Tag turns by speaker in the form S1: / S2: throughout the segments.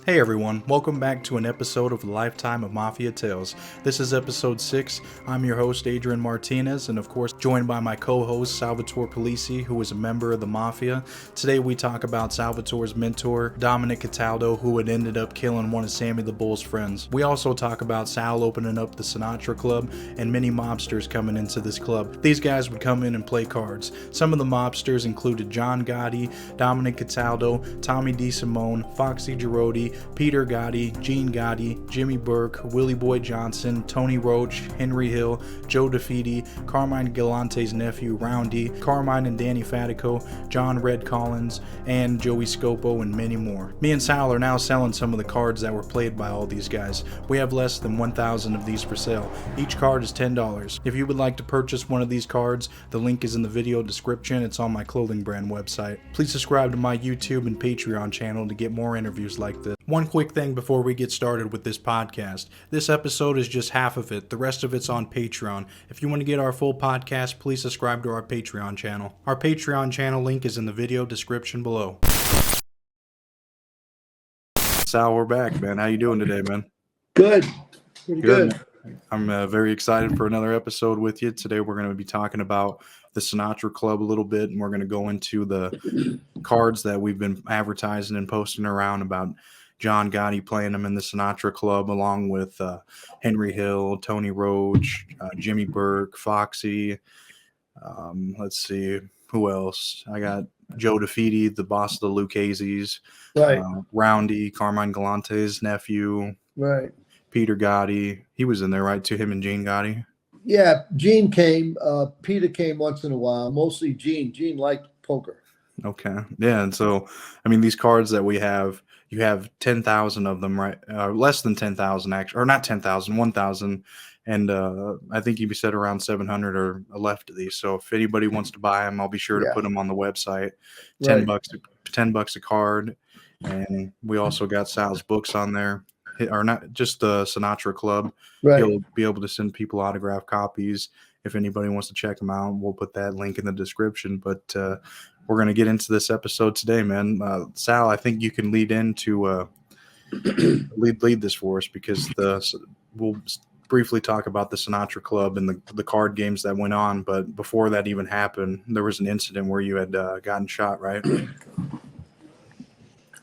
S1: Hey everyone, welcome back to an episode of the Lifetime of Mafia Tales. This is episode 6. I'm your host Adrian Martinez, and of course joined by my co-host Salvatore Polisi, who is a member of the Mafia. Today we talk about Salvatore's mentor, Dominic Cataldo, who had ended up killing one of Sammy the Bull's friends. We also talk about Sal opening up the Sinatra Club and many mobsters coming into this club. These guys would come in and play cards. Some of the mobsters included John Gotti, Dominic Cataldo, Tommy DeSimone, Foxy Girotti, Peter Gotti, Gene Gotti, Jimmy Burke, Willie Boy Johnson, Tony Roach, Henry Hill, Joe DeFede, Carmine Galante's nephew Roundy, Carmine and Danny Fatico, John Red Collins, and Joey Scopo, and many more. Me and Sal are now selling some of the cards that were played by all these guys. We have less than 1,000 of these for sale. Each card is $10. If you would like to purchase one of these cards, the link is in the video description. It's on my clothing brand website. Please subscribe to my YouTube and Patreon channel to get more interviews like this. One quick thing before we get started with this podcast. This episode is just half of it. The rest of it's on Patreon. If you want to get our full podcast, please subscribe to our Patreon channel. Our Patreon channel link is in the video description below. Sal, we're back, man. How you doing today, man?
S2: Good. Pretty good.
S1: I'm very excited for another episode with you. Today we're going to be talking about the Sinatra Club a little bit, and we're going to go into the cards that we've been advertising and posting around about John Gotti playing them in the Sinatra Club, along with Henry Hill, Tony Roach, Jimmy Burke, Foxy. Let's see, who else? I got Joe DeFede, the boss of the Lucchese's.
S2: Right.
S1: Roundy, Carmine Galante's nephew.
S2: Right.
S1: Peter Gotti. He was in there, right? To him and Gene Gotti.
S2: Yeah, Gene came. Peter came once in a while. Mostly Gene. Gene liked poker.
S1: Okay. Yeah, and so, I mean, these cards that we have, you have 10,000 of them, right? Less than 10,000, actually, or not 10,000, 1,000. And I think you said around 700 are left of these. So if anybody wants to buy them, I'll be sure to put them on the website. $10, $10 a card. And we also got Sal's books on there, or not just the Sinatra Club.
S2: Right.
S1: He'll be able to send people autographed copies. If anybody wants to check them out, we'll put that link in the description. But we're going to get into this episode today, man. Sal, I think you can lead into lead this for us, because we'll briefly talk about the Sinatra Club and the card games that went on. But before that even happened, there was an incident where you had gotten shot, right?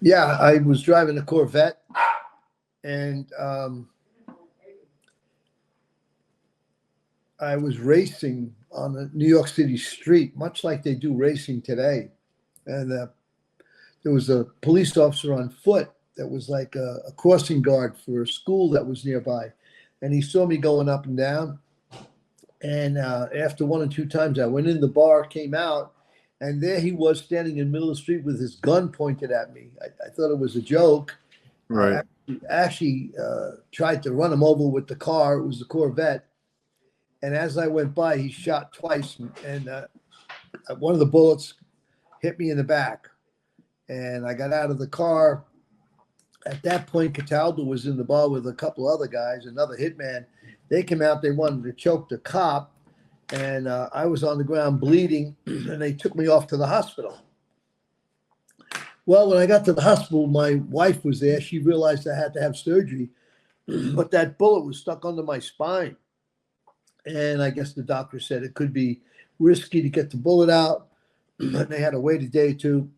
S2: Yeah, I was driving a Corvette, and I was racing on a New York City street, much like they do racing today. And there was a police officer on foot that was like a crossing guard for a school that was nearby. And he saw me going up and down. And after one or two times, I went in the bar, came out, and there he was standing in the middle of the street with his gun pointed at me. I thought it was a joke.
S1: Right.
S2: I actually tried to run him over with the car. It was a Corvette. And as I went by, he shot twice, and one of the bullets hit me in the back. And I got out of the car. At that point, Cataldo was in the bar with a couple other guys, another hitman. They came out. They wanted to choke the cop. And I was on the ground bleeding, and they took me off to the hospital. Well, when I got to the hospital, my wife was there. She realized I had to have surgery, but that bullet was stuck under my spine. And I guess the doctor said it could be risky to get the bullet out. And they had to wait a day or two.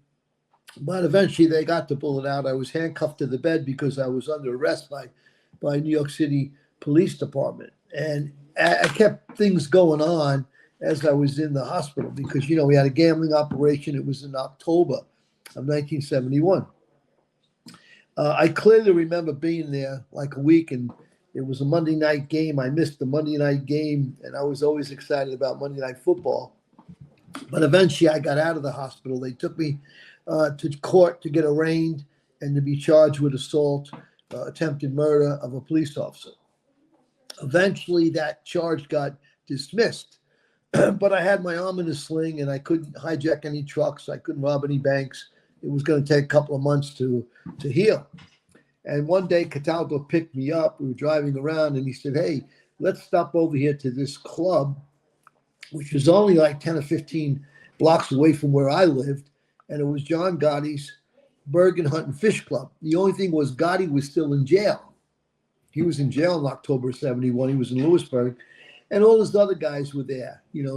S2: But eventually they got the bullet out. I was handcuffed to the bed because I was under arrest by New York City Police Department. And I kept things going on as I was in the hospital because, we had a gambling operation. It was in October of 1971. I clearly remember being there like a week, and it was a Monday night game. I missed the Monday night game, and I was always excited about Monday Night Football. But eventually I got out of the hospital. They took me to court to get arraigned and to be charged with assault, attempted murder of a police officer. Eventually that charge got dismissed, but I had my arm in a sling and I couldn't hijack any trucks. I couldn't rob any banks. It was going to take a couple of months to heal. And one day Cataldo picked me up. We were driving around and he said, "Hey, let's stop over here to this club," which was only like 10 or 15 blocks away from where I lived. And it was John Gotti's Bergen Hunt and Fish Club. The only thing was Gotti was still in jail. He was in jail in October 71. He was in Lewisburg. And all those other guys were there. Gene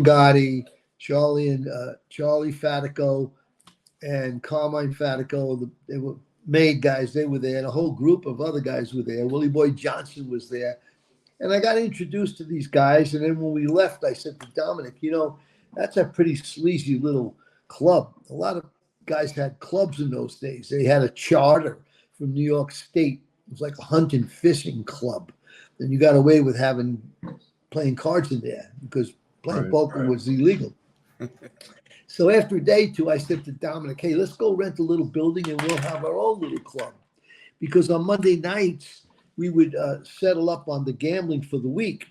S2: Gotti, Charlie Fatico, and Carmine Fatico. They were made guys. They were there. And a whole group of other guys were there. Willie Boy Johnson was there. And I got introduced to these guys. And then when we left, I said to Dominic, that's a pretty sleazy little club. A lot of guys had clubs in those days. They had a charter from New York State. It was like a hunt and fishing club. And you got away with playing cards in there because playing poker was illegal. So after a day or two, I said to Dominic, hey, let's go rent a little building and we'll have our own little club. Because on Monday nights, we would settle up on the gambling for the week.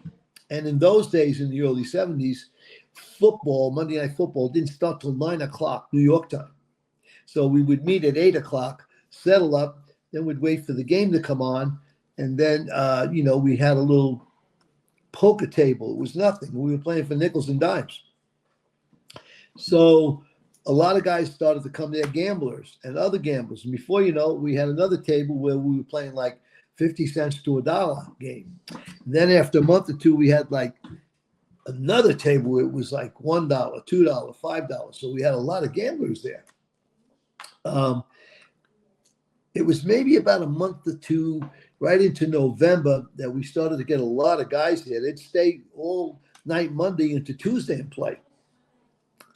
S2: And in those days, in the early 70s, Monday Night Football, didn't start till 9 o'clock New York time. So we would meet at 8 o'clock, settle up, then we'd wait for the game to come on. And then, we had a little poker table. It was nothing. We were playing for nickels and dimes. So a lot of guys started to come there, gamblers and other gamblers. And before you know it, we had another table where we were playing like 50 cents to $1 game. And then after a month or two, we had like another table where it was like $1, $2, $5. So we had a lot of gamblers there. It was maybe about a month or two, right into November, that we started to get a lot of guys there. They'd stay all night Monday into Tuesday and play.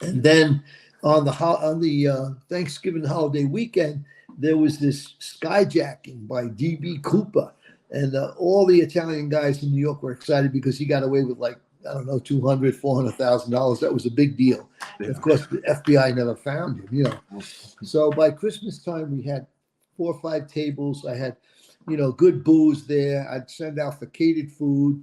S2: And then on the Thanksgiving holiday weekend, there was this skyjacking by D.B. Cooper. And all the Italian guys in New York were excited because he got away with like, I don't know, $200,000, $400,000. That was a big deal. Yeah. Of course, the FBI never found him, So by Christmas time, we had 4 or 5 tables. I had, good booze there. I'd send out for catered food.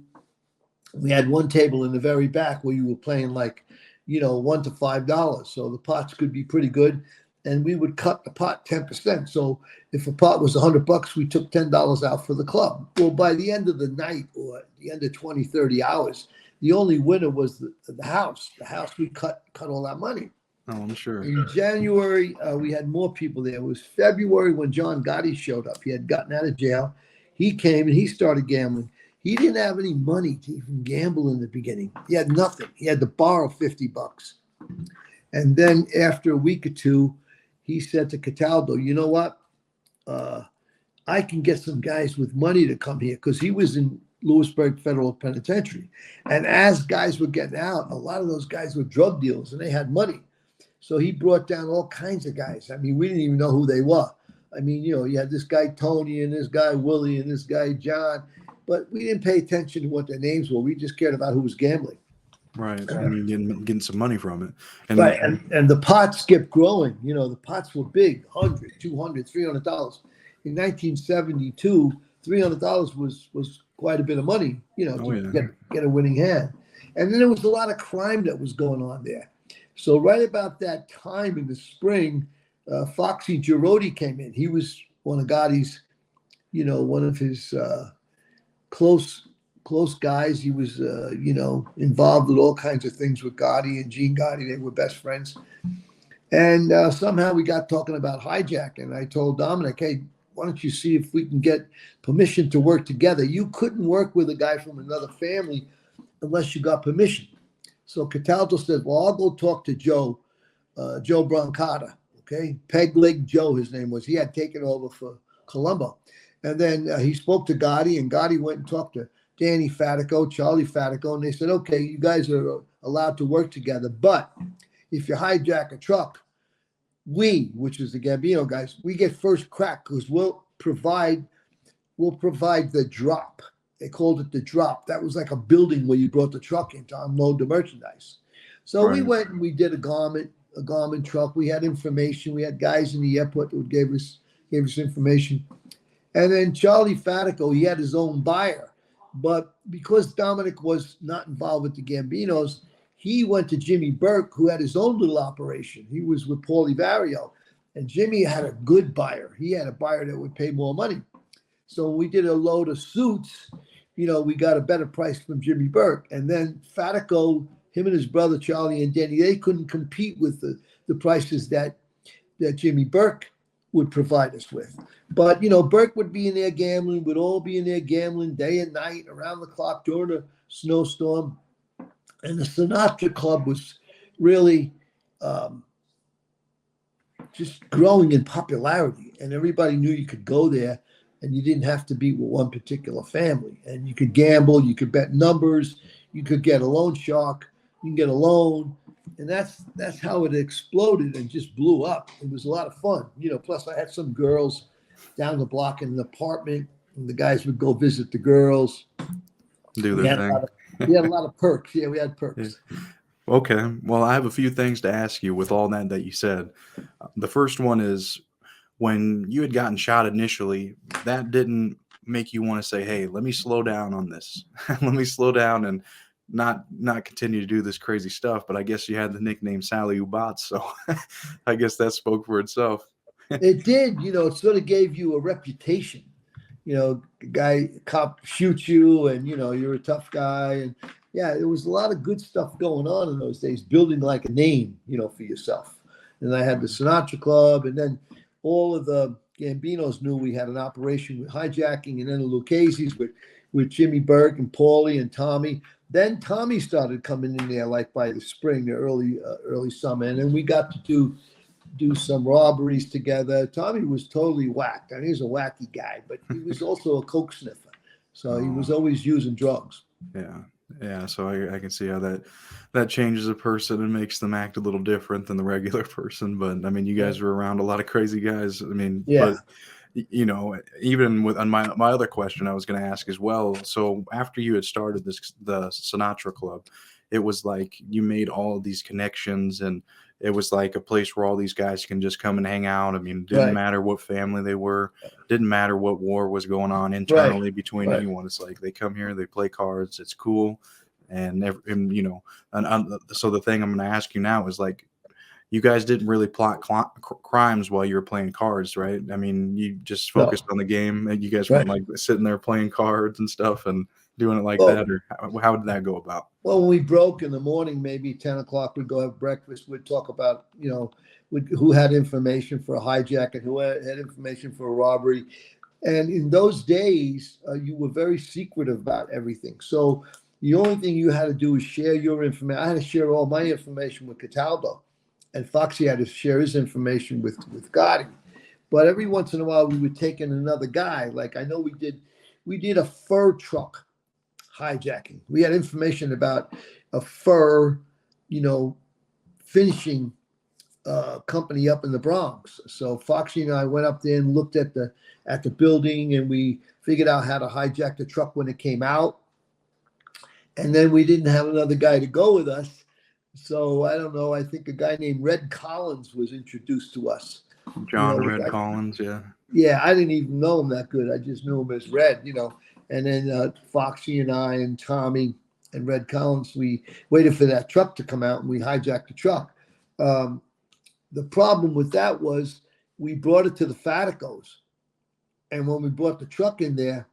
S2: We had one table in the very back where you were playing like, $1 to $5. So the pots could be pretty good. And we would cut the pot 10%. So if a pot was $100, we took $10 out for the club. Well, by the end of the night or the end of 20, 30 hours, the only winner was the house. The house, we cut all that money.
S1: Oh, I'm sure.
S2: In January, we had more people there. It was February when John Gotti showed up. He had gotten out of jail. He came and he started gambling. He didn't have any money to even gamble in the beginning. He had nothing. He had to borrow $50. And then after a week or two, he said to Cataldo, you know what? I can get some guys with money to come here, because he was in Lewisburg Federal Penitentiary. And as guys were getting out, a lot of those guys were drug dealers and they had money. So he brought down all kinds of guys. I mean, we didn't even know who they were. I mean, you had this guy Tony and this guy Willie and this guy John, but we didn't pay attention to what their names were. We just cared about who was gambling.
S1: Right. And getting some money from it.
S2: And the pots kept growing. The pots were big, $100, $200, $300. In 1972, $300 was quite a bit of money, to get a winning hand. And then there was a lot of crime that was going on there. So right about that time in the spring, Foxy Girotti came in. He was one of Gotti's, one of his close guys. He was, involved with all kinds of things with Gotti and Gene Gotti. They were best friends. And somehow we got talking about hijacking. I told Dominic, hey, why don't you see if we can get permission to work together? You couldn't work with a guy from another family unless you got permission. So Cataldo said, well, I'll go talk to Joe Brancata, okay? Peg Leg Joe, his name was. He had taken over for Colombo. And then he spoke to Gotti, and Gotti went and talked to Danny Fatico, Charlie Fatico, and they said, okay, you guys are allowed to work together, but if you hijack a truck, which is the Gambino guys, we get first crack, because we'll provide the drop. They called it the drop. That was like a building where you brought the truck in to unload the merchandise. So we went and we did a garment truck. We had information. We had guys in the airport who gave us information. And then Charlie Fatico, he had his own buyer. But because Dominic was not involved with the Gambinos, he went to Jimmy Burke, who had his own little operation. He was with Paulie Vario. And Jimmy had a good buyer. He had a buyer that would pay more money. So we did a load of suits. We got a better price from Jimmy Burke. And then Fatico, him and his brother Charlie and Denny, they couldn't compete with the prices that that Jimmy Burke would provide us with. But, Burke would be in there gambling, would all be in there gambling day and night, around the clock during a snowstorm. And the Sinatra Club was really just growing in popularity. And everybody knew you could go there and you didn't have to be with one particular family. And you could gamble, you could bet numbers, you could get a loan shark, you can get a loan. And that's how it exploded and just blew up. It was a lot of fun. Plus I had some girls down the block in an apartment, and the guys would go visit the girls.
S1: Do their thing.
S2: We had a lot of perks. Yeah, we had perks.
S1: Yeah. Okay. Well, I have a few things to ask you with all that you said. The first one is, when you had gotten shot initially, that didn't make you want to say, hey, let me slow down on this. Let me slow down and not continue to do this crazy stuff. But I guess you had the nickname Sally Ubats, so I guess that spoke for itself.
S2: It did. It sort of gave you a reputation. Cop shoots you and, you're a tough guy. And yeah, there was a lot of good stuff going on in those days, building like a name, for yourself. And I had the Sinatra Club, and then all of the Gambinos knew we had an operation with Hijacking, and then the Lucchese's with Jimmy Burke and Paulie and Tommy. Then Tommy started coming in there like by the spring, the early summer, and then we got to do some robberies together. Tommy was totally whacked. I mean, he was a wacky guy, but he was also a coke sniffer. So he was always using drugs.
S1: Yeah. So I can see how that changes a person and makes them act a little different than the regular person. But I mean, you guys were around a lot of crazy guys. I mean,
S2: yeah.
S1: But even with on my other question, I was going to ask as well. So after you had started the Sinatra Club, it was like you made all of these connections, and it was like a place where all these guys can just come and hang out. I mean, it didn't matter what family they were, didn't matter what war was going on internally between anyone. It's like they come here, they play cards, it's cool, and so the thing I'm going to ask you now is, like, you guys didn't really plot crimes while you were playing cards, right? I mean, you just focused on the game, and you guys weren't like sitting there playing cards and stuff and doing it like that, or how did that go about?
S2: Well, when we broke in the morning, maybe 10 o'clock, we'd go have breakfast. We'd talk about, who had information for a hijack and who had information for a robbery. And in those days, you were very secretive about everything. So the only thing you had to do was share your information. I had to share all my information with Cataldo, and Foxy had to share his information with Gotti. But every once in a while, we would take in another guy. Like, I know we did a fur truck hijacking. We had information about a fur, finishing company up in the Bronx. So Foxy and I went up there and looked at the building, and we figured out how to hijack the truck when it came out. And then we didn't have another guy to go with us. So I don't know. I think a guy named Red Collins was introduced to us.
S1: John Red Collins, yeah.
S2: Yeah, I didn't even know him that good. I just knew him as Red, And then Foxy and I and Tommy and Red Collins, we waited for that truck to come out, and we hijacked the truck. The problem with that was we brought it to the Faticos. And when we brought the truck in there,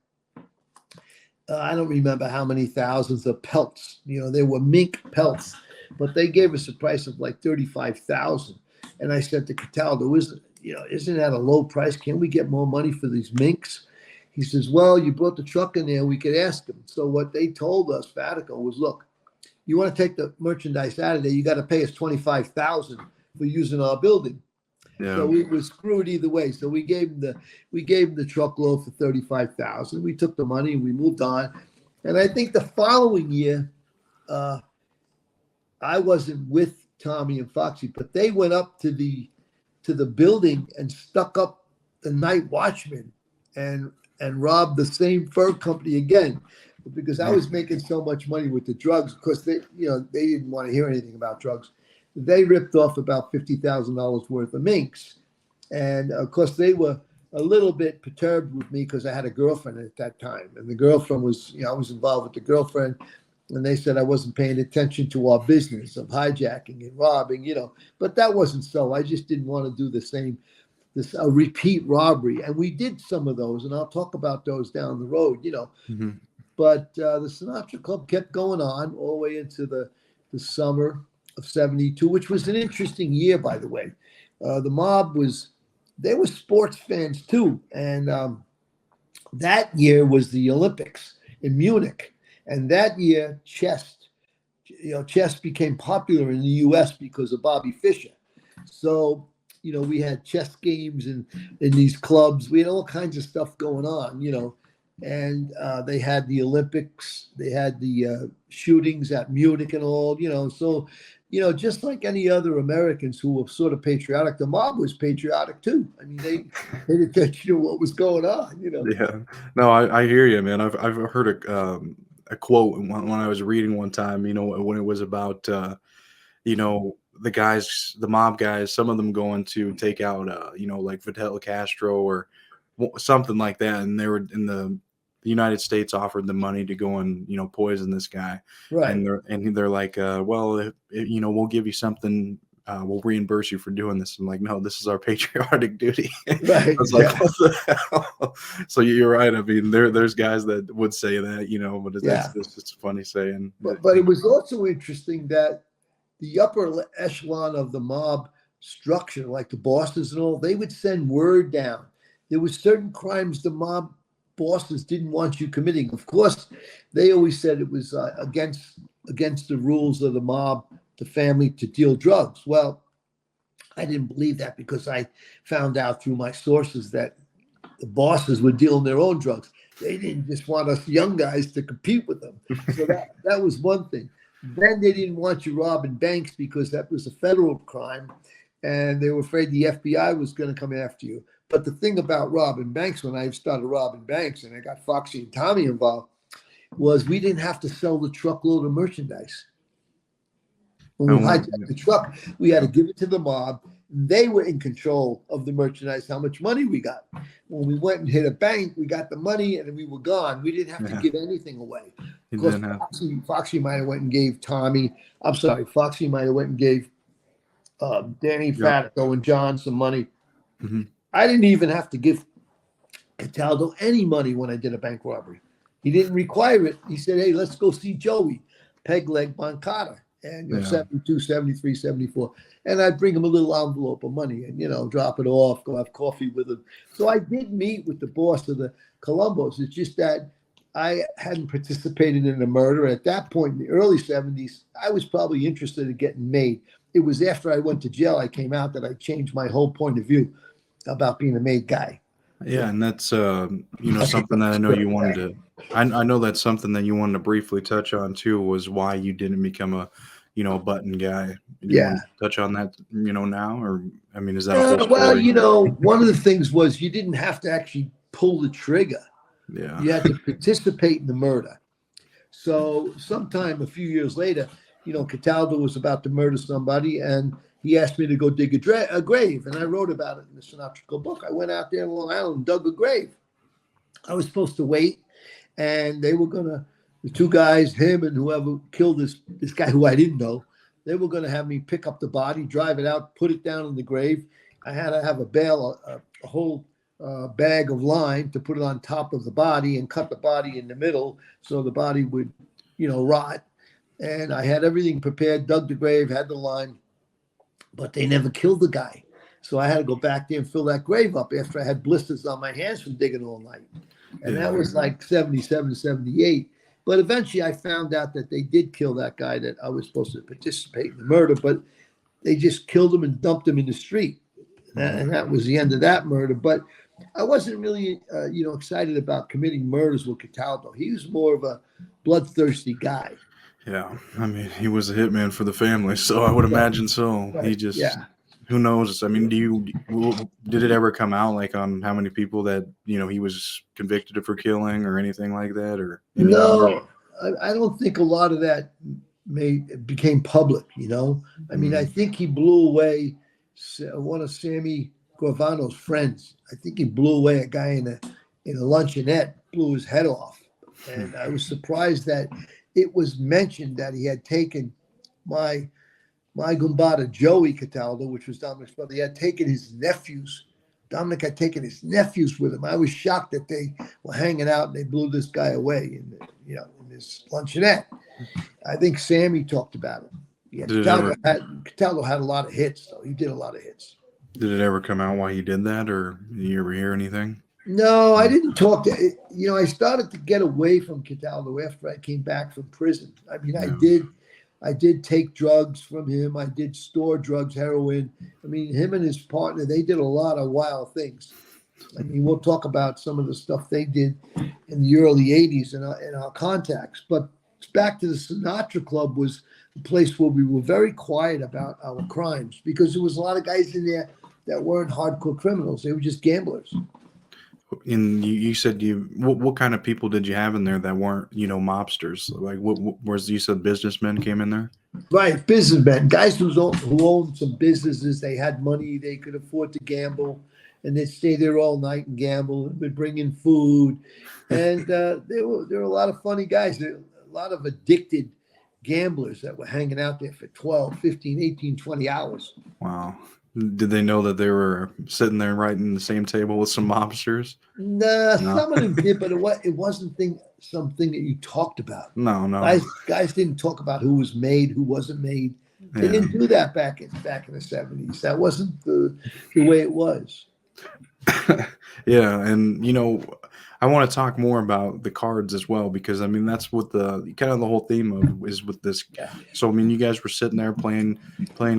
S2: I don't remember how many thousands of pelts. They were mink pelts, but they gave us a price of like $35,000. And I said to Cataldo, isn't that a low price? Can't we get more money for these minks? He says, well, you brought the truck in there, we could ask them. So what they told us, Fatico, was, look, you want to take the merchandise out of there, you got to pay us $25,000 for using our building. Yeah. So we were screwed either way. So we gave them the truckload for $35,000. We took the money and we moved on. And I think the following year, I wasn't with Tommy and Foxy, but they went up to the building and stuck up the night watchman and robbed the same fur company again, because I was making so much money with the drugs. Of course, they didn't want to hear anything about drugs. They ripped off about $50,000 worth of minks. And of course, they were a little bit perturbed with me because I had a girlfriend at that time. And the girlfriend was, I was involved with the girlfriend. And they said I wasn't paying attention to our business of hijacking and robbing, But that wasn't so. I just didn't want to do a repeat robbery. And we did some of those, and I'll talk about those down the road,
S1: Mm-hmm.
S2: But the Sinatra Club kept going on all the way into the summer of 72, which was an interesting year, by the way. The mob they were sports fans too. And that year was the Olympics in Munich. And that year, chess became popular in the U.S. because of Bobby Fischer. So, we had chess games in these clubs. We had all kinds of stuff going on, and they had the Olympics. They had the shootings at Munich and all, So, just like any other Americans who were sort of patriotic, the mob was patriotic too. I mean, they paid attention to what was going on,
S1: Yeah. No, I hear you, man. I've heard a quote when I was reading one time, when it was about, the mob guys, some of them going to take out, like Fidel Castro or something like that. And they were in the United States offered them money to go and, poison this guy.
S2: Right.
S1: And they're like, well, we'll give you something. We'll reimburse you for doing this. I'm like, no, this is our patriotic duty.
S2: Right.
S1: I was like, what the hell? So you're right. I mean, there's guys that would say that, but it's just a funny saying.
S2: But it was also interesting that the upper echelon of the mob structure, like the bosses and all, they would send word down. There was certain crimes the mob bosses didn't want you committing. Of course, they always said it was against the rules of the mob, the family, to deal drugs. Well, I didn't believe that because I found out through my sources that the bosses were dealing their own drugs. They didn't just want us young guys to compete with them. So that was one thing. Then they didn't want you robbing banks because that was a federal crime, and they were afraid the FBI was going to come after you. But the thing about robbing banks, when I started robbing banks and I got Foxy and Tommy involved, was we didn't have to sell the truckload of merchandise. When we hijacked the truck, we had to give it to the mob. They were in control of the merchandise, how much money we got. When we went and hit a bank, we got the money and we were gone. We didn't have to give anything away. Of course, Foxy might have went and gave Foxy might have went and gave Danny Fatico and John some money.
S1: Mm-hmm.
S2: I didn't even have to give Cataldo any money when I did a bank robbery. He didn't require it. He said, hey, let's go see Joey, Pegleg Moncada. And 72, 73, 74. And I'd bring him a little envelope of money and, drop it off, go have coffee with him. So I did meet with the boss of the Columbos. It's just that I hadn't participated in a murder. At that point in the early 70s, I was probably interested in getting made. It was after I went to jail, I came out, that I changed my whole point of view about being a made guy.
S1: Yeah, and that's something that I know you wanted to. I know that's something that you wanted to briefly touch on too. Was why you didn't become a button guy. Do you want to touch on that now, or I mean, is that a whole story?
S2: Well, one of the things was you didn't have to actually pull the trigger.
S1: Yeah,
S2: you had to participate in the murder. So sometime a few years later, Cataldo was about to murder somebody, and he asked me to go dig a grave, and I wrote about it in the Sinatra book. I went out there in Long Island and dug a grave. I was supposed to wait, and they were the two guys, him and whoever killed this guy who I didn't know, they were going to have me pick up the body, drive it out, put it down in the grave. I had to have a whole bag of lime to put it on top of the body and cut the body in the middle so the body would, rot. And I had everything prepared, dug the grave, had the lime, but they never killed the guy. So I had to go back there and fill that grave up after I had blisters on my hands from digging all night. And that was like 77, 78. But eventually I found out that they did kill that guy that I was supposed to participate in the murder, but they just killed him and dumped him in the street. And that was the end of that murder. But I wasn't really, excited about committing murders with Cataldo. He was more of a bloodthirsty guy.
S1: Yeah, I mean, he was a hitman for the family, so I would imagine so.
S2: Right.
S1: He just, who knows? I mean, did it ever come out like on how many people that he was convicted for killing or anything like that? Or
S2: no, I don't think a lot of that became public. I mean, I think he blew away one of Sammy Gravano's friends. I think he blew away a guy in a luncheonette, blew his head off, and I was surprised that it was mentioned that he had taken my gumbada, Joey Cataldo, which was Dominic's brother. He had taken his nephews. Dominic had taken his nephews with him. I was shocked that they were hanging out and they blew this guy away in this luncheonette. I think Sammy talked about it. Yeah, Cataldo had a lot of hits, though. He did a lot of hits.
S1: Did it ever come out why he did that, or did you ever hear anything?
S2: No, I didn't talk to, I started to get away from Cataldo after I came back from prison. I mean,
S1: No.
S2: I did take drugs from him. I did store drugs, heroin. I mean, him and his partner, they did a lot of wild things. I mean, we'll talk about some of the stuff they did in the early 80s in our contacts. But back to the Sinatra Club was a place where we were very quiet about our crimes because there was a lot of guys in there that weren't hardcore criminals. They were just gamblers.
S1: And you said what kind of people did you have in there that weren't mobsters? Like what was you said businessmen came in there?
S2: Right, businessmen, guys who owned some businesses. They had money, they could afford to gamble, and they'd stay there all night and gamble. And we'd bring in food, and there were a lot of funny guys. There were a lot of addicted gamblers that were hanging out there for 12, 15, 18, 20 hours.
S1: Wow. Did they know that they were sitting there right in the same table with some mobsters?
S2: Nah, no. Some of them did, but it wasn't something that you talked about.
S1: No.
S2: Guys didn't talk about who was made, who wasn't made. They didn't do that back in the 70s. That wasn't the way it was.
S1: Yeah, and I want to talk more about the cards as well because I mean that's what the kind of the whole theme of is with this.
S2: Yeah.
S1: So I mean you guys were sitting there playing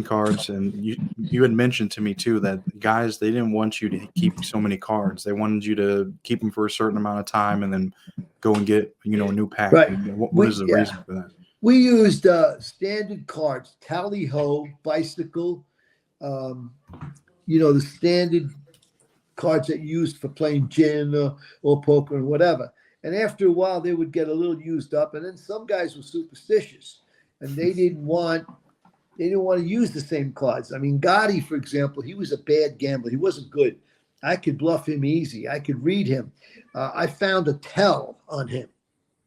S1: cards, and you had mentioned to me too that guys they didn't want you to keep so many cards. They wanted you to keep them for a certain amount of time and then go and get a new pack.
S2: Right.
S1: What is the reason for that?
S2: We used standard cards, tally ho, bicycle, the standard cards that you used for playing gin or poker and whatever. And after a while, they would get a little used up. And then some guys were superstitious, and they didn't want to use the same cards. I mean, Gotti, for example, he was a bad gambler. He wasn't good. I could bluff him easy. I could read him. I found a tell on him.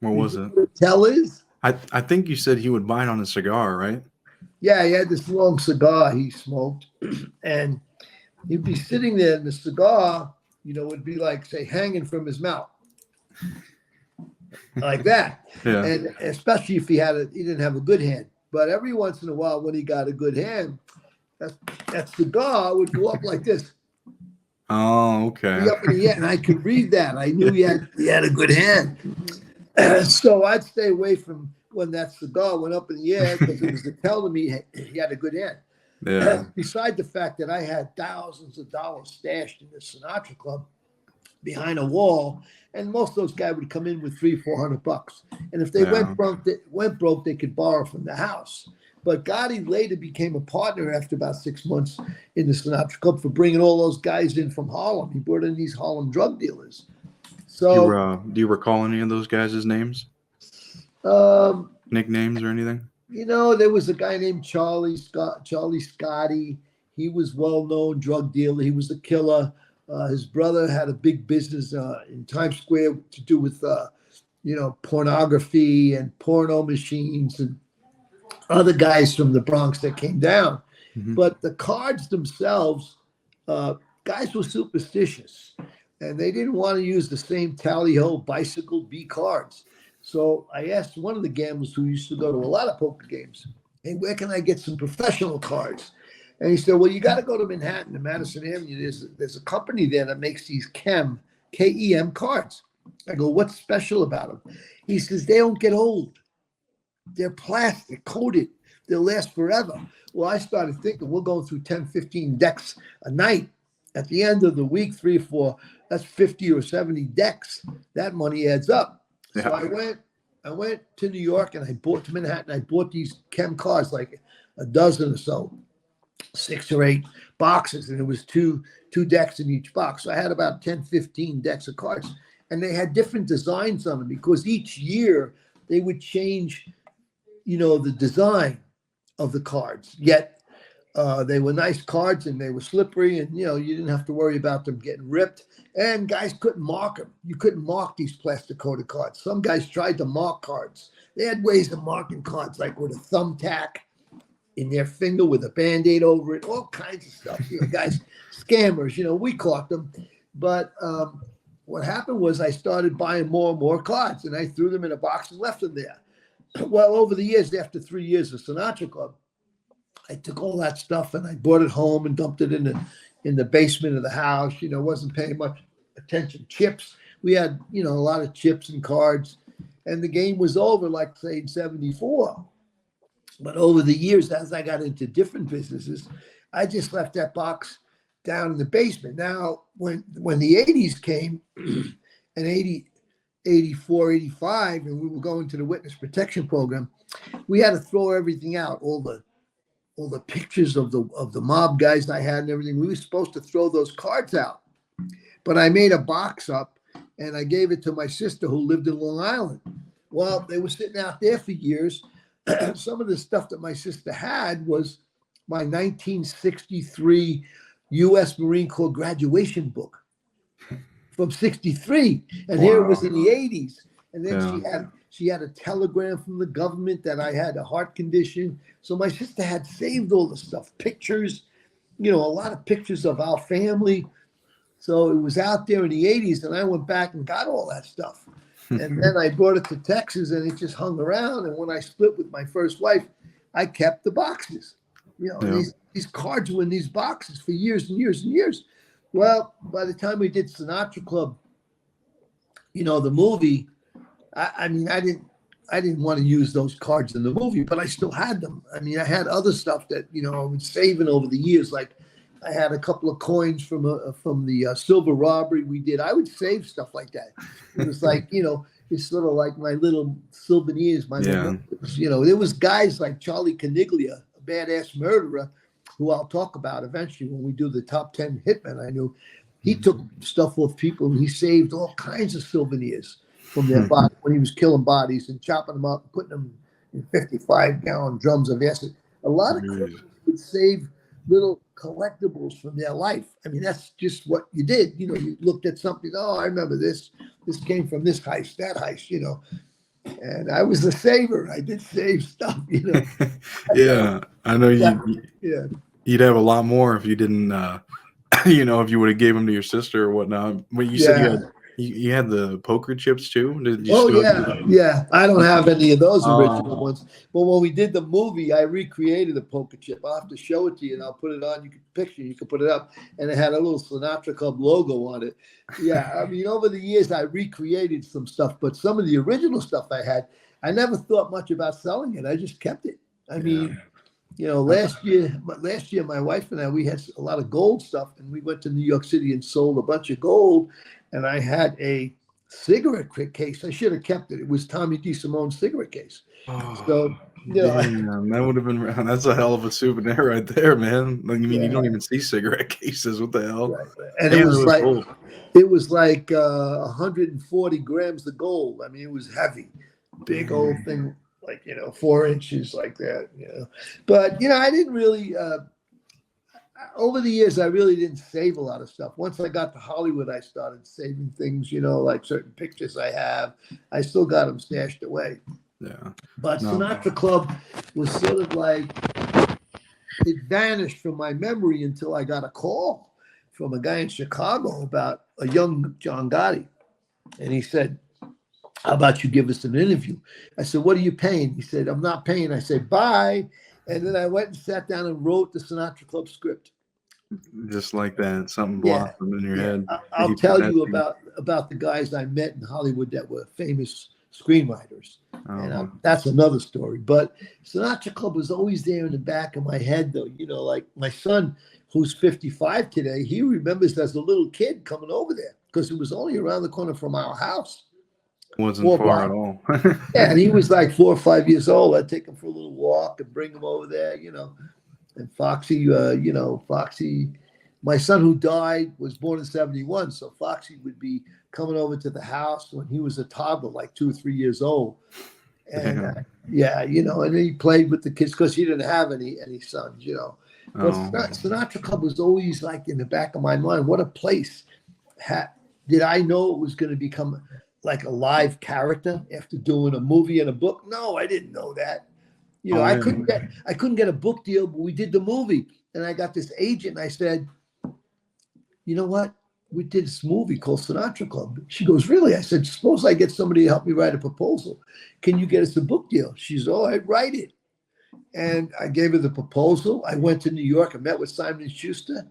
S1: What was it?
S2: What a tell is?
S1: I think you said he would bite on a cigar, right?
S2: Yeah, he had this long cigar he smoked, and he'd be sitting there, and the cigar, would be like, say, hanging from his mouth, like that.
S1: Yeah.
S2: And especially if he didn't have a good hand. But every once in a while, when he got a good hand, that cigar would go up like this.
S1: Oh, okay.
S2: Up in the air, and I could read that. I knew he had a good hand. So I'd stay away from when that cigar went up in the air because it was to tell them he had a good hand.
S1: Yeah.
S2: Beside the fact that I had thousands of dollars stashed in the Sinatra Club behind a wall, and most of those guys would come in with $300-400, and if they went broke, they could borrow from the house. But Gotti later became a partner after about 6 months in the Sinatra Club for bringing all those guys in from Harlem. He brought in these Harlem drug dealers. So,
S1: do you recall any of those guys' names? Nicknames or anything?
S2: There was a guy named Charlie Scotty. He was well-known drug dealer. He was a killer. His brother had a big business in Times Square to do with, pornography and porno machines and other guys from the Bronx that came down. Mm-hmm. But the cards themselves, guys were superstitious, and they didn't want to use the same tally-ho bicycle B cards. So I asked one of the gamblers who used to go to a lot of poker games, hey, where can I get some professional cards? And he said, well, you got to go to Manhattan, to Madison Avenue. There's a company there that makes these K-E-M cards. I go, what's special about them? He says, they don't get old. They're plastic, coated. They'll last forever. Well, I started thinking, we're going through 10, 15 decks a night. At the end of the week, 3 or 4, that's 50 or 70 decks. That money adds up.
S1: Yeah.
S2: So I went to New York and I bought to Manhattan. I bought these chem cards, like a dozen or so, 6 or 8 boxes, and it was two decks in each box. So I had about 10, 15 decks of cards, and they had different designs on them because each year they would change, the design of the cards. Yet they were nice cards and they were slippery, and you didn't have to worry about them getting ripped. And guys couldn't mark them. You couldn't mark these plastic coated cards. Some guys tried to mark cards. They had ways of marking cards, like with a thumbtack in their finger with a Band-Aid over it, all kinds of stuff. Guys, scammers, we caught them. But what happened was I started buying more and more cards, and I threw them in a box and left them there. Well, over the years, after 3 years of Sinatra Club, I took all that stuff and I brought it home and dumped it in in the basement of the house. Wasn't paying much attention. Chips. We had, a lot of chips and cards, and the game was over, like say in '74. But over the years, as I got into different businesses, I just left that box down in the basement. Now, when the '80s came, and 84, 85, and we were going to the witness protection program, we had to throw everything out, all the pictures of the mob guys I had and everything. We were supposed to throw those cards out, but I made a box up and I gave it to my sister who lived in Long Island. Well, they were sitting out there for years. Some of the stuff that my sister had was my 1963 U.S. Marine Corps graduation book from '63, and
S1: Wow.
S2: here it was in the '80s. And then
S1: Yeah.
S2: she had a telegram from the government that I had a heart condition. So my sister had saved all the stuff, pictures, a lot of pictures of our family. So it was out there in the '80s, and I went back and got all that stuff. And then I brought it to Texas, and it just hung around. And when I split with my first wife, I kept the boxes.
S1: Yeah.
S2: These cards were in these boxes for years and years and years. Well, by the time we did Sinatra Club, the movie, I didn't want to use those cards in the movie, but I still had them. I had other stuff that I was saving over the years. Like I had a couple of coins from the silver robbery we did. I would save stuff like that. It was like it's sort of like my little souvenirs. There was guys like Charlie Caniglia, a badass murderer, who I'll talk about eventually when we do the top 10 hitmen I knew. He took stuff off people and he saved all kinds of souvenirs from their body when he was killing bodies and chopping them up, putting them in 55-gallon drums of acid. A lot of criminals would save little collectibles from their life. That's just what you did. You looked at something, oh, I remember this. This came from this heist, that heist, And I was a saver. I did save stuff,
S1: Yeah, I know
S2: Yeah.
S1: you'd have a lot more if you didn't, if you would have gave them to your sister or whatnot. But you said you had the poker chips too? Did you still have them?
S2: Yeah. I don't have any of those original ones. But when we did the movie, I recreated a poker chip. I'll have to show it to you, and I'll put it on. You can put it up, and it had a little Sinatra Club logo on it. Yeah, over the years, I recreated some stuff, but some of the original stuff I had, I never thought much about selling it. I just kept it. Last year, my wife and I, we had a lot of gold stuff, and we went to New York City and sold a bunch of gold. And I had a cigarette case. I should have kept it. It was Tommy DeSimone's cigarette case. So,
S1: damn, that would have been. That's a hell of a souvenir right there, man. You don't even see cigarette cases. What the hell?
S2: Right. And it was like 140 grams of gold. It was heavy, big old thing. 4 inches like that, But, I didn't really, over the years, I really didn't save a lot of stuff. Once I got to Hollywood, I started saving things, like certain pictures I have. I still got them stashed away.
S1: Yeah.
S2: But Sinatra Club was sort of like, it vanished from my memory until I got a call from a guy in Chicago about a young John Gotti. And he said, how about you give us an interview? I said, what are you paying? He said, I'm not paying. I said, bye. And then I went and sat down and wrote the Sinatra Club script.
S1: Just like that, something blossomed in your head.
S2: I'll tell you about the guys I met in Hollywood that were famous screenwriters. And that's another story. But Sinatra Club was always there in the back of my head, though. Like my son, who's 55 today, he remembers as a little kid coming over there because it was only around the corner from our house.
S1: Wasn't far at all.
S2: Yeah, and he was like 4 or 5 years old. I'd take him for a little walk and bring him over there, And Foxy, Foxy, my son who died was born in '71, so Foxy would be coming over to the house when he was a toddler, like 2 or 3 years old. And and he played with the kids because he didn't have any sons, But Sinatra Club was always like in the back of my mind. What a place! Did I know it was going to become like a live character after doing a movie and a book? No, I didn't know that. I couldn't get a book deal, but we did the movie, and I got this agent. And I said, you know what? We did this movie called Sinatra Club. She goes, really? I said, suppose I get somebody to help me write a proposal. Can you get us a book deal? She's, oh, I'd write it. And I gave her the proposal. I went to New York and met with Simon & Schuster.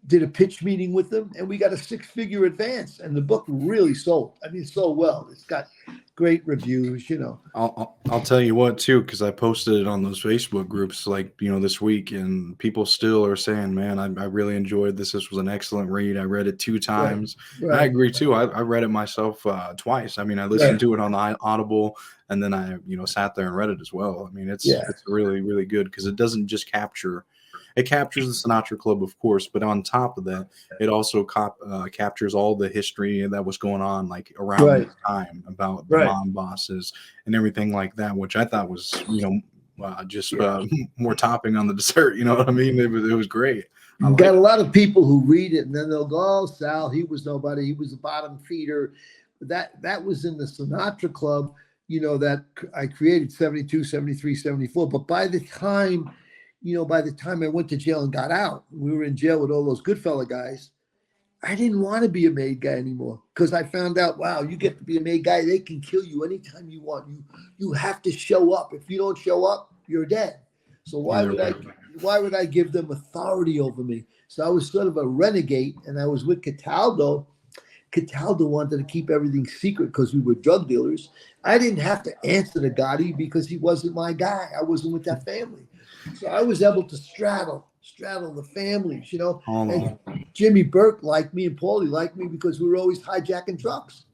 S2: did a pitch meeting with them, and we got a 6-figure advance. And the book really sold. I mean, so well. It's got great reviews.
S1: I'll tell you what too, because I posted it on those Facebook groups like this week, and people still are saying, "Man, I really enjoyed this. This was an excellent read. I read it 2 times."
S2: Right.
S1: I agree too. I read it myself twice. I mean, I listened to it on the Audible, and then I sat there and read it as well. I mean, it's really really good because it doesn't just capture. It captures the Sinatra Club, of course, but on top of that, it also captures all the history that was going on, like around this time about the mob bosses and everything like that, which I thought was, just more topping on the dessert. You know what I mean? It was great.
S2: You got a lot of people who read it and then they'll go, "Oh, Sal, he was nobody. He was a bottom feeder." That was in the Sinatra Club, that I created 72, 73, 74. But by the time I went to jail and got out, we were in jail with all those Goodfella guys. I didn't want to be a made guy anymore because I found out, wow, you get to be a made guy. They can kill you anytime you want. You have to show up. If you don't show up, you're dead. So why would I give them authority over me? So I was sort of a renegade, and I was with Cataldo. Cataldo wanted to keep everything secret because we were drug dealers. I didn't have to answer to Gotti because he wasn't my guy. I wasn't with that family. So I was able to straddle the families, And Jimmy Burke liked me and Paulie liked me because we were always hijacking trucks.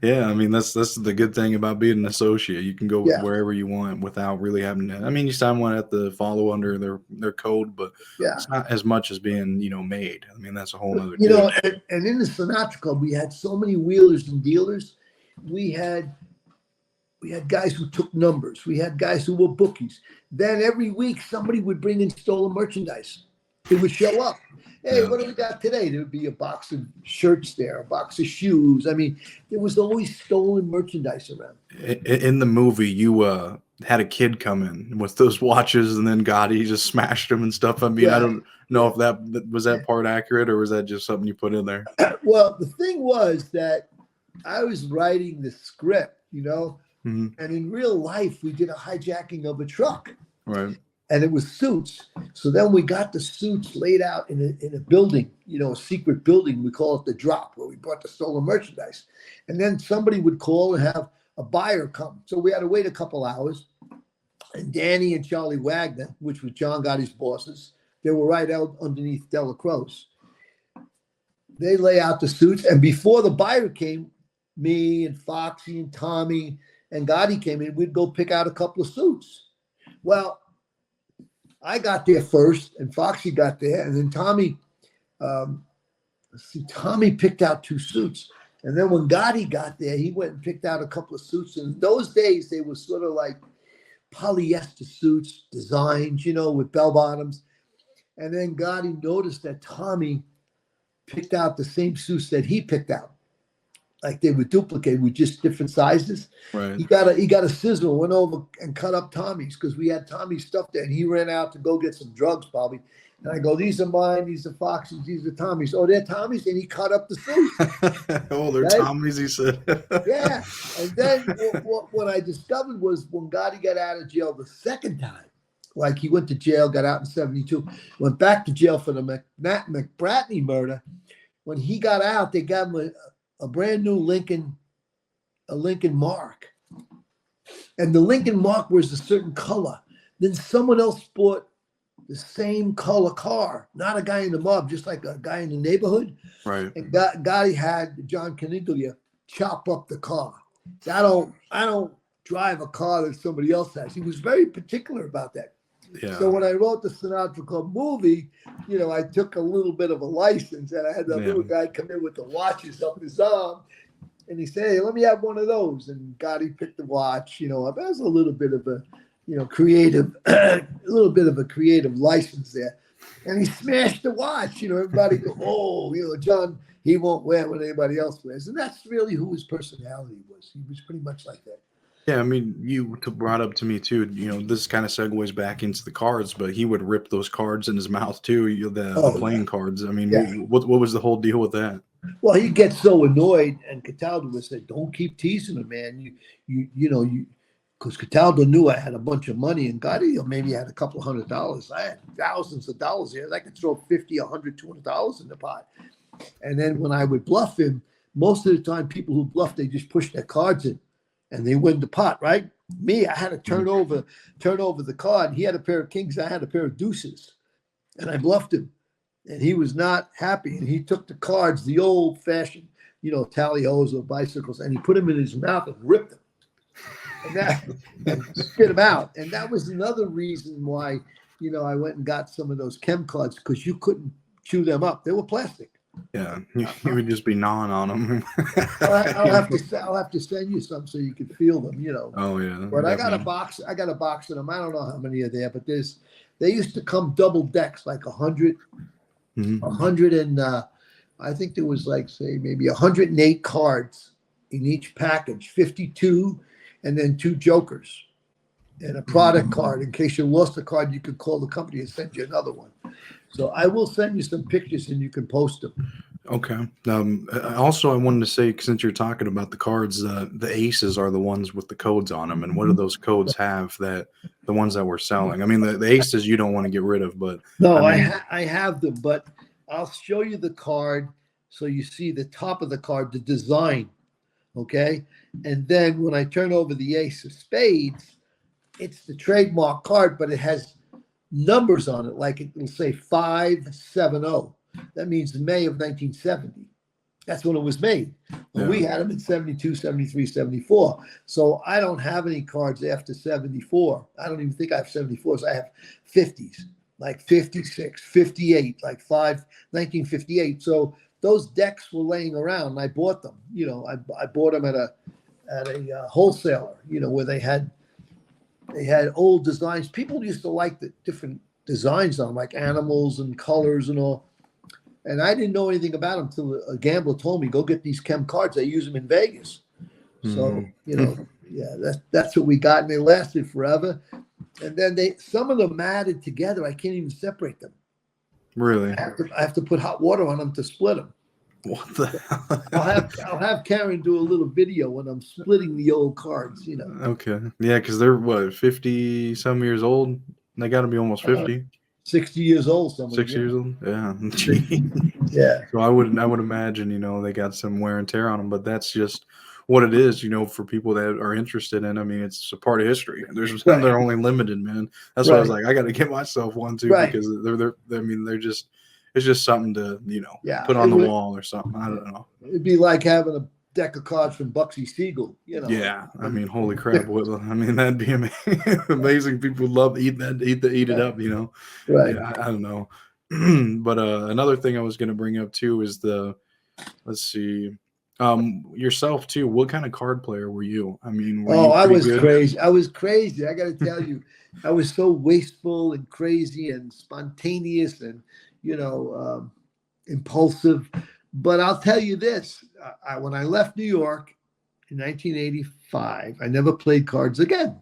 S1: Yeah, I mean that's the good thing about being an associate. You can go wherever you want without really having to. I mean, you someone have to follow under their code, but it's not as much as being made. I mean, that's a whole other.
S2: And in the Sinatra Club, we had so many wheelers and dealers. We had guys who took numbers. We had guys who were bookies. Then every week, somebody would bring in stolen merchandise. It would show up. Hey, what do we got today? There would be a box of shirts there, a box of shoes. I mean, there was always stolen merchandise around.
S1: In the movie, you had a kid come in with those watches, and then Gotti just smashed them and stuff. I mean, I don't know if that was that part accurate, or was that just something you put in there?
S2: Well, the thing was that I was writing the script, Mm-hmm. And in real life, we did a hijacking of a truck.
S1: Right.
S2: And it was suits. So then we got the suits laid out in a building, a secret building. We call it the Drop, where we brought the stolen merchandise. And then somebody would call and have a buyer come. So we had to wait a couple hours. And Danny and Charlie Wagner, which was John Gotti's bosses, they were right out underneath Delacroix. They lay out the suits. And before the buyer came, me and Foxy and Tommy and Gotti came in, we'd go pick out a couple of suits. Well, I got there first, and Foxy got there, and then Tommy picked out 2 suits. And then when Gotti got there, he went and picked out a couple of suits. And in those days, they were sort of like polyester suits, designs, with bell bottoms. And then Gotti noticed that Tommy picked out the same suits that he picked out. Like they were duplicated with just different sizes.
S1: Right.
S2: He got a sizzle, went over and cut up Tommy's because we had Tommy's stuff there, and he ran out to go get some drugs probably. And I go, "These are mine. These are Foxy's. These are Tommy's." "Oh, they're Tommy's," and he cut up the suits.
S1: Oh, they're right? Tommy's, he said.
S2: Yeah. And then what I discovered was when Gotti got out of jail the second time, like he went to jail, got out in 72, went back to jail for the McBratney murder. When he got out, they got him a brand new Lincoln Mark. And the Lincoln Mark was a certain color. Then someone else bought the same color car, not a guy in the mob, just like a guy in the neighborhood.
S1: Right.
S2: And Gotti had John Caniglia chop up the car. So I don't drive a car that somebody else has. He was very particular about that.
S1: Yeah.
S2: So when I wrote the Sinatra Club movie, I took a little bit of a license, and I had that little guy come in with the watches up his arm, and he said, "Hey, let me have one of those." And Gotti picked the watch. That was a little bit of a, creative, a little bit of a creative license there. And he smashed the watch. Everybody go, "Oh, John, he won't wear what anybody else wears." And that's really who his personality was. He was pretty much like that.
S1: Yeah, I mean, you brought up to me too. This kind of segues back into the cards, but he would rip those cards in his mouth too. The playing cards. I mean, what was the whole deal with that?
S2: Well, he'd get so annoyed, and Cataldo would say, "Don't keep teasing him, man. You because Cataldo knew I had a bunch of money, and Gotti maybe had a couple $100. I had thousands of dollars here. I could throw 50, 100, $200 in the pot. And then when I would bluff him, most of the time people who bluff, they just push their cards in and they win the pot, right? Me, I had to turn over the card. He had a pair of kings, I had a pair of deuces. And I bluffed him. And he was not happy. And he took the cards, the old fashioned, tally-hos or bicycles, and he put them in his mouth and ripped them. And spit them out. And that was another reason why, I went and got some of those chem cards, because you couldn't chew them up. They were plastic.
S1: Yeah, you would just be gnawing on them.
S2: I'll have to send you some so you can feel them,
S1: Oh yeah.
S2: But I got a box of them. I don't know how many are there, but they used to come double decks, like 100, 100 and I think there was like, say, maybe 108 cards in each package, 52, and then 2 jokers and a product card. In case you lost a card, you could call the company and send you another one. So I will send you some pictures and you can post them.
S1: Okay. Also, I wanted to say, since you're talking about the cards, the aces are the ones with the codes on them. And what do those codes have, that the ones that we're selling? I mean, the aces you don't want to get rid of, but
S2: no, I have them, but I'll show you the card so you see the top of the card, the design. Okay. And then when I turn over the ace of spades, it's the trademark card, but it has numbers on it, like it will say 570. That means May of 1970. That's when it was made. Well, we had them in 72, 73, 74. So I don't have any cards after 74. I don't even think I have 74s. I have 50s, like 56, 58, like 1958. So those decks were laying around, and I bought them. I bought them at a wholesaler, where they had old designs. People used to like the different designs on them, like animals and colors and all. And I didn't know anything about them until a gambler told me, go get these chem cards. They use them in Vegas. So, yeah, that's what we got. And they lasted forever. And then some of them matted together. I can't even separate them.
S1: Really?
S2: I have to put hot water on them to split them.
S1: What the hell?
S2: I'll have Karen do a little video when I'm splitting the old cards,
S1: Okay. Yeah, because they're, 50-some years old? They got to be almost 50.
S2: 60 years old.
S1: 6 years old? Yeah.
S2: Yeah.
S1: So I would imagine, they got some wear and tear on them, but that's just what it is, for people that are interested in. I mean, it's a part of history. They're only limited, man. That's why I was like, I got to get myself one too, because they're just, it's just something to, put on the wall or something. I don't know.
S2: It'd be like having a deck of cards from Bugsy Siegel,
S1: Yeah, I mean, holy crap! That'd be amazing. People love eat it up,
S2: Right.
S1: Yeah, I don't know. But another thing I was going to bring up too is let's see, yourself too. What kind of card player were you? I mean,
S2: I was crazy. I was crazy. I got to tell you, I was so wasteful and crazy and spontaneous and impulsive. But I'll tell you this: when I left New York in 1985, I never played cards again.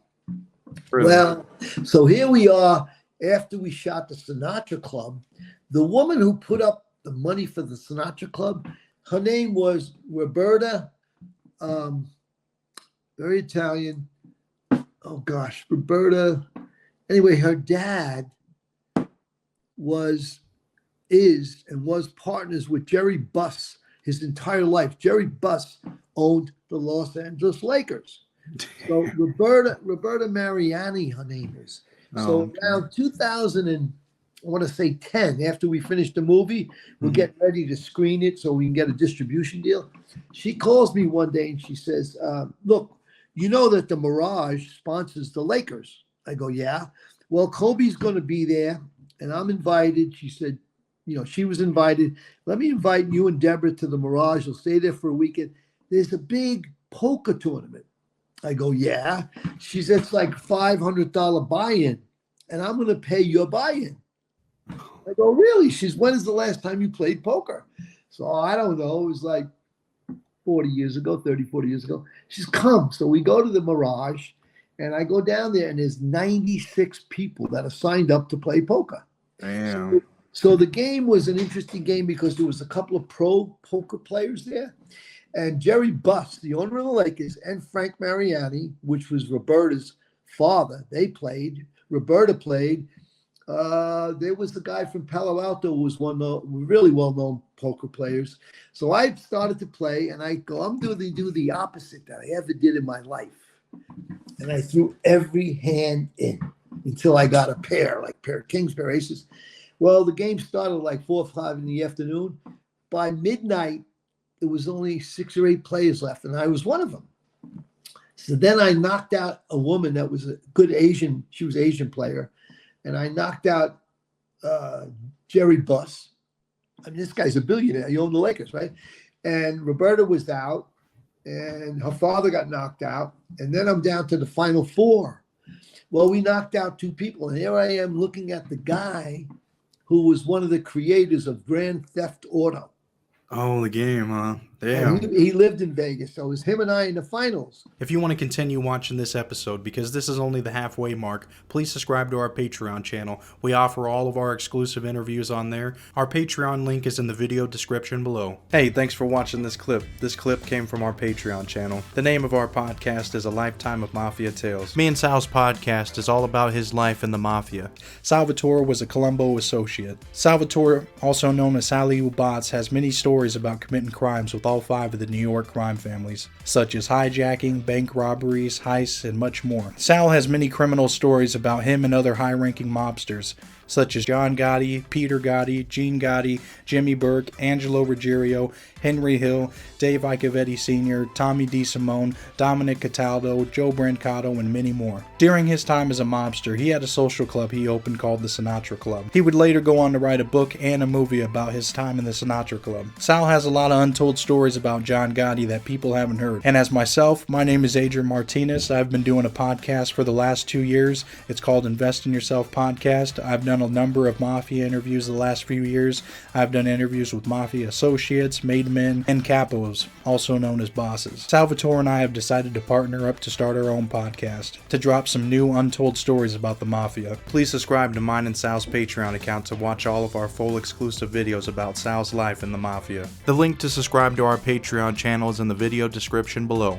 S2: Really? Well, so here we are after we shot the Sinatra Club. The woman who put up the money for the Sinatra Club, her name was Roberta, very Italian. Oh gosh, Roberta. Anyway, her dad is partners with Jerry Buss his entire life. Jerry Buss owned the Los Angeles Lakers. So Roberta Mariani, her name is. So around 2000 and I want to say 10, after we finished the movie, we're getting ready to screen it so we can get a distribution deal. She calls me one day and she says, look, you know that the Mirage sponsors the Lakers. I go, yeah. Well, Kobe's going to be there and I'm invited. She said, she was invited. Let me invite you and Deborah to the Mirage. You'll stay there for a weekend. There's a big poker tournament. I go, yeah. She said, it's like $500 buy-in, and I'm going to pay your buy-in. I go, really? She's, when is the last time you played poker? So I don't know. It was like 40 years ago, 30, 40 years ago. She's come. So we go to the Mirage, and I go down there, and there's 96 people that are signed up to play poker.
S1: Damn.
S2: So the game was an interesting game because there was a couple of pro poker players there. And Jerry Buss, the owner of the Lakers, and Frank Mariani, which was Roberta's father, they played. Roberta played. There was the guy from Palo Alto who was one of the really well-known poker players. So I started to play, and I go, I'm going to do the opposite that I ever did in my life. And I threw every hand in until I got a pair, like pair of kings, pair of aces. Well, the game started like 4 or 5 in the afternoon. By midnight, there was only 6 or 8 players left, and I was one of them. So then I knocked out a woman that was a good Asian. She was an Asian player. And I knocked out Jerry Buss. I mean, this guy's a billionaire. He owned the Lakers, right? And Roberta was out, and her father got knocked out. And then I'm down to the final 4. Well, we knocked out 2 people. And here I am looking at the guy who was one of the creators of Grand Theft Auto.
S1: Oh, the game, huh? Damn.
S2: He lived in Vegas, so it was him and I in the finals.
S1: If you want to continue watching this episode, because this is only the halfway mark, please subscribe to our Patreon channel. We offer all of our exclusive interviews on there. Our Patreon link is in the video description below. Hey, thanks for watching this clip. This clip came from our Patreon channel. The name of our podcast is A Lifetime of Mafia Tales. Me and Sal's podcast is all about his life in the Mafia. Salvatore was a Colombo associate. Salvatore, also known as Sally Ubats, has many stories about committing crimes with all 5 of the New York crime families, such as hijacking, bank robberies, heists, and much more. Sal has many criminal stories about him and other high-ranking mobsters, such as John Gotti, Peter Gotti, Gene Gotti, Jimmy Burke, Angelo Ruggiero, Henry Hill, Dave Icovetti Sr., Tommy DeSimone, Dominic Cataldo, Joe Brancato, and many more. During his time as a mobster, he had a social club he opened called the Sinatra Club. He would later go on to write a book and a movie about his time in the Sinatra Club. Sal has a lot of untold stories about John Gotti that people haven't heard. And as myself, my name is Adrian Martinez. I've been doing a podcast for the last 2 years. It's called Invest in Yourself Podcast. I've done a number of Mafia interviews the last few years. I've done interviews with Mafia associates, made men, and capos, also known as bosses. Salvatore and I have decided to partner up to start our own podcast, to drop some new untold stories about the Mafia. Please subscribe to mine and Sal's Patreon account to watch all of our full exclusive videos about Sal's life in the Mafia. The link to subscribe to our Patreon channel is in the video description below.